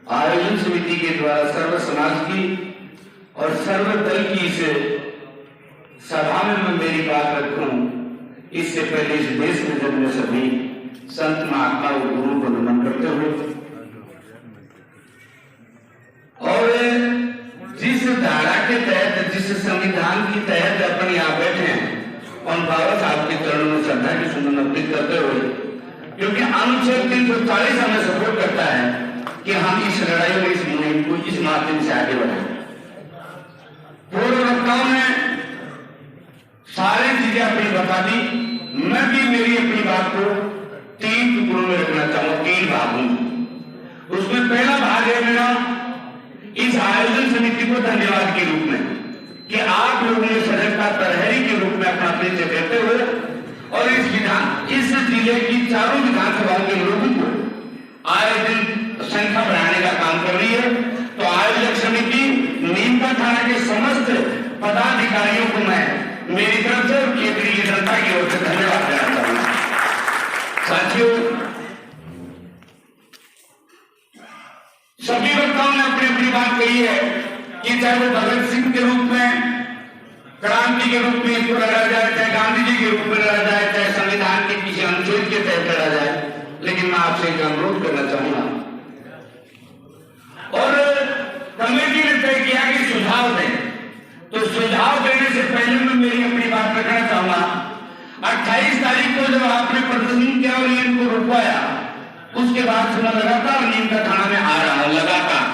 आयोजन समिति के द्वारा सर्व समाज की और सर्वदल की इस सभा में मैं मेरी बात रखूं, इससे पहले इस देश में जब मैं सभी संत महात्मा और गुरु को नमन करते हुए और जिस धारा के तहत, जिस संविधान के तहत अपन यहाँ बैठे हैं उन बाबा साहब के चरणों में श्रद्धा की सुमन अर्पित करते हुए, क्योंकि अनुच्छेद 340 हमें सपोर्ट करता है कि हम इस लड़ाई में, इस मुहिम को इस माध्यम से आगे बढ़ाएं। पूर्व वक्ताओं ने सारी चीजें अपनी बता दी, मैं भी मेरी अपनी बात को 3 टुकड़ों में रखना चाहूंगा, 3 भागों में। उसमें पहला भाग है मेरा इस आयोजन समिति को धन्यवाद के रूप में कि आप लोगों ने सजगता प्रहरी के रूप में अपना परिचय देते हुए और इस जिले की चारों विधानसभाओं के लोगों को आए दिन संख्या बढ़ाने का काम कर रही है। तो आयोजक समिति नीमका थाना के समस्त पदाधिकारियों को मैं मेरी तरफ से और क्षेत्रीय जनता की ओर से धन्यवाद देना चाहूंगा। साथियों, सभी वक्ताओं ने अपनी अपनी बात कही है कि चाहे वो भगत सिंह के रूप में, क्रांति के रूप में इसको लड़ा जाए, चाहे गांधी जी के रूप में लड़ा जाए, चाहे संविधान के किसी अनुच्छेद के तहत लड़ा जाए, लेकिन मैं आपसे एक अनुरोध करना चाहूंगा और कमेटी ने तय किया कि सुझाव दें। तो सुझाव देने से पहले मैं मेरी अपनी बात रखना चाहूंगा। 28 तारीख को जब आपने प्रदर्शन किया और इनको रुकवाया, उसके बाद से मैं लगातार नीमका थाना में आ रहा हूं, लगातार,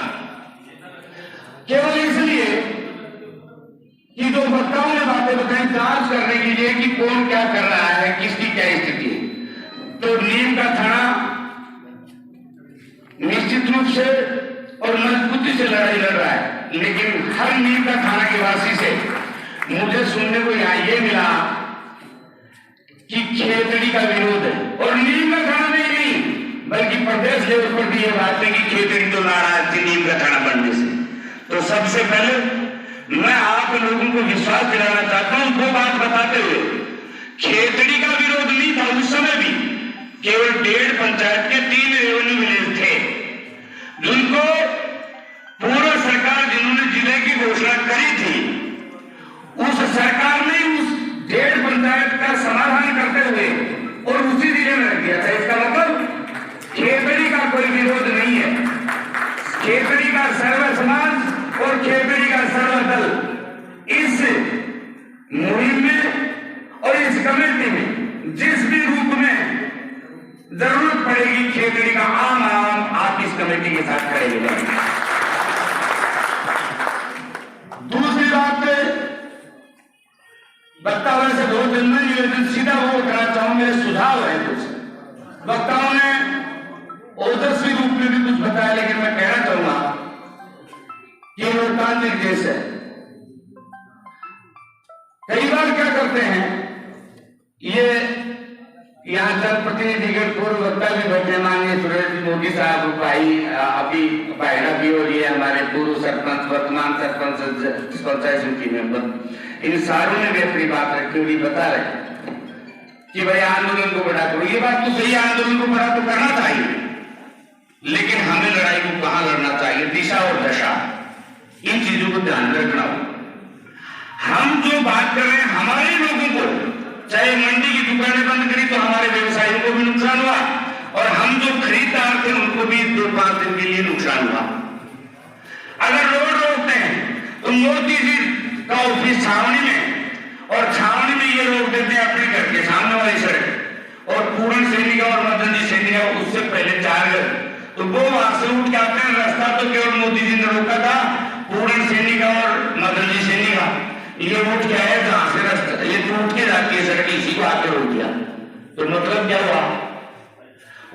केवल इसलिए कि जो वक्ताओं ने बातें बताई जांच करने के लिए कि कौन क्या कर रहा है, किसकी क्या स्थिति है। तो नीमका थाना निश्चित रूप से और मजबूती से लड़ाई लड़ रहा है, लेकिन हर नीमका थाना के वासी से मुझे सुनने को यहाँ ये मिला कि खेतड़ी का विरोध है। और नीमका थाना में नहीं बल्कि प्रदेश लेवल पर भी ये बात है कि खेतड़ी तो नाराज थी नीमका थाना बनने से। तो सबसे पहले मैं आप लोगों को विश्वास दिलाना चाहता हूं, 2 बात बताते हुए, खेतड़ी का विरोध नहीं था उस समय भी, केवल 1.5 पंचायत के 3 रेवेन्यू विलेज थे जिनको पूर्व सरकार, जिन्होंने जिले की घोषणा करी थी, उस सरकार ने उस 1.5 पंचायत का समाधान करते हुए और उसी जिले में रख दिया था। इसका मतलब खेतड़ी का कोई विरोध नहीं है। खेतड़ी का सर्व समाज और खेतड़ी का सर्वदल इस मुहिम में और इस कमेटी में जिस भी रूप में जरूरत पड़ेगी, खेतड़ी का आम आप इस कमेटी के साथ खड़े हो जाएंगे। दूसरी बात, वक्ताओं से बहुत जल्दी निवेदन सीधा वो करना चाहूंगा, मेरे सुझाव है कुछ। वक्ताओं ने ओजस्वी रूप में भी कुछ बताया, लेकिन मैं कहना चाहूंगा कि लोकतांत्रिक देश है। कई बार क्या करते हैं, ये यहाँ जनप्रतिनिधिगण पूर्व वक्ता भी बैठे, माननीय सुरेश मोदी साहब, भाई अभी भाईना भी हो रही है, हमारे पूर्व सरपंच, वर्तमान सरपंच, पंचायत समिति मेंबर, इन सारों ने भी अपनी बात रखी हुई, बता रहे कि भाई आंदोलन को बड़ा करो। ये बात तो सही है, आंदोलन को बड़ा तो करना चाहिए, लेकिन हमें लड़ाई को कहां लड़ना चाहिए, दिशा और दशा, इन चीजों को ध्यान में रखना हो। हम जो बात कर रहे हैं, हमारे लोगों को, चाहे मंडी की दुकानें बंद करी तो हमारे व्यवसायियों को भी नुकसान हुआ, और हम जो खरीदार थे उनको भी 2-5 दिन के लिए नुकसान हुआ। अगर रोड रोकते हैं तो मोदी जी का ऑफिस छावनी में, और छावनी में ये रोक देते हैं अपने घर के सामने वाली सड़क, और पूरन सैनिका और मदन जी सैनिका उससे पहले 4 घर, तो वो वहां से उठ के आते हैं। रास्ता तो केवल मोदी जी ने रोका था, पूरन सैनिका और मदन जी सैनिका ये उठ के आए, जहां से रास्ता ये टूट के जाती है सड़क, इसी को आके रोक दिया। तो मतलब क्या हुआ,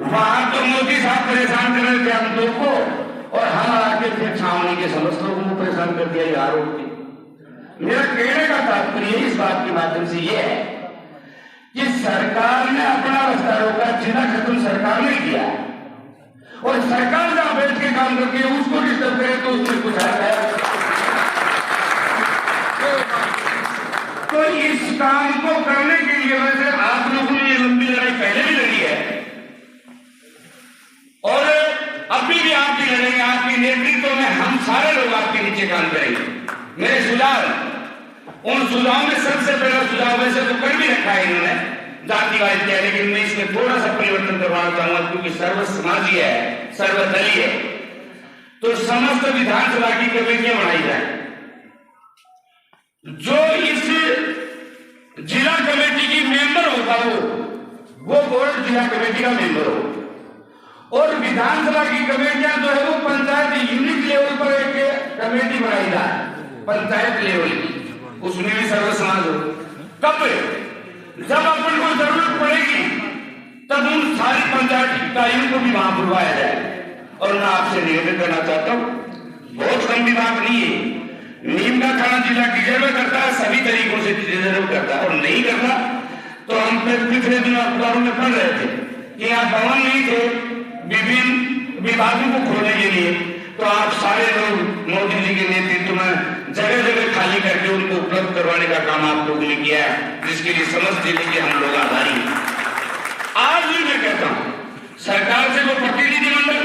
वहां तो मोदी साहब परेशान कर रहे थे हम लोग को, और हम आके फिर छावनी के समस्त लोगों को परेशान कर दिया यार रोक के। मेरा कहने का तात्पर्य इस बात के माध्यम से यह है कि सरकार ने अपना रास्ता रोका, जिला खत्म सरकार ने किया, और सरकार जहां बैठ के काम करती है उसको डिस्टर्ब करे तो उसमें कुछ आता है। तो इस काम को करने के लिए वैसे आप लोगों ने ये लंबी लड़ाई पहले भी लड़ी है, और अभी भी आप भी लड़ेंगे, आपकी सारे लोग आपके नीचे काम करेंगे। मेरे सुझाव, उन सुझावों में सबसे पहला सुझाव वैसे तो कर भी रखा है इन्होंने, जातिवाद किया, लेकिन मैं इसमें थोड़ा सा परिवर्तन करवाना चाहूंगा क्योंकि सर्व समाजीय है, सर्वदलीय है। तो समस्त विधानसभा की कमेटियां बनाई जाए, जो इस जिला कमेटी की मेंबर होगा वो बोर्ड जिला कमेटी का मेंबर हो, और विधानसभा की कमेटियां जो है वो पंचायत यूनिट लेवल पर एक कमेटी बनाई जाए, पंचायत लेवल की, उसमें भी सर्व समाज हो। कब? जब अपन को जरूरत पड़ेगी तब उन सारी पंचायत इकाइयों को भी वहां बुलवाया जाए। और मैं आपसे निवेदन करना चाहता हूं, बहुत लंबी बात नहीं है, नीम का खाना जिला डिजर्व करता है, सभी तरीकों से डिजर्व करता है, और नहीं करता तो हम पिछले दिनों अखबारों में पढ़ रहे थे कि यहाँ भवन नहीं थे विभिन्न विभागों को खोलने के लिए, तो आप सारे लोग मोदी जी के नेतृत्व में जगह जगह खाली करके उनको उपलब्ध करवाने का काम आप लोगों ने किया है, जिसके लिए समस्त जिले के हम लोग आभारी हैं। आज भी मैं कहता हूं सरकार से वो प्रतिनिधिमंडल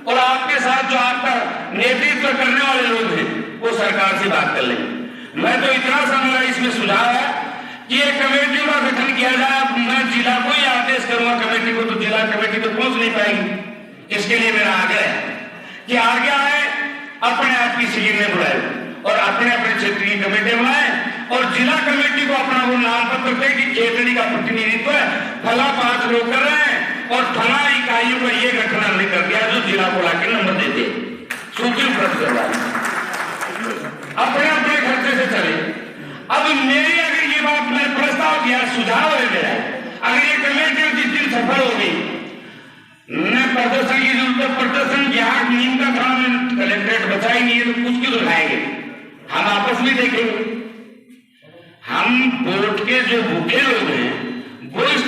और आपके साथ जो आपका नेतृत्व करने वाले लोग हैं वो सरकार से बात कर लेंगे। मैं तो इतना सा मेरा इसमें सुझाव है कि ये कमेटी का गठन किया जाए। मैं जिला को ही आदेश करूंगा कमेटी को, तो जिला कमेटी तो पहुंच नहीं पाएगी। इसके लिए मेरा आग्रह है कि आगे आए, अपने आप की शिविर में बुलाए और अपने अपने क्षेत्र की कमेटी बनाए, और जिला कमेटी को अपना वो नाम पत्र दे कि खेतड़ी का प्रतिनिधित्व है, फला 5 लोग कर रहे हैं और फला इकाइयों का ये गठन हमने कर दिया जो जिला को लाके नंबर देते, सूची उपलब्ध करवाए, अपने अपने खर्चे से चले। अब मेरी अगर ये बात मैं प्रस्ताव किया, सुझाव है मेरा, अगर ये कमेटी जिस दिन सफल होगी, न प्रदर्शन की जरूरत, प्रदर्शन की आग नीम का काम कलेक्ट्रेट बचा ही नहीं है तो कुछ क्यों दिखाएंगे, हम आपस में देखेंगे। हम वोट के जो भूखे लोग हैं वो इस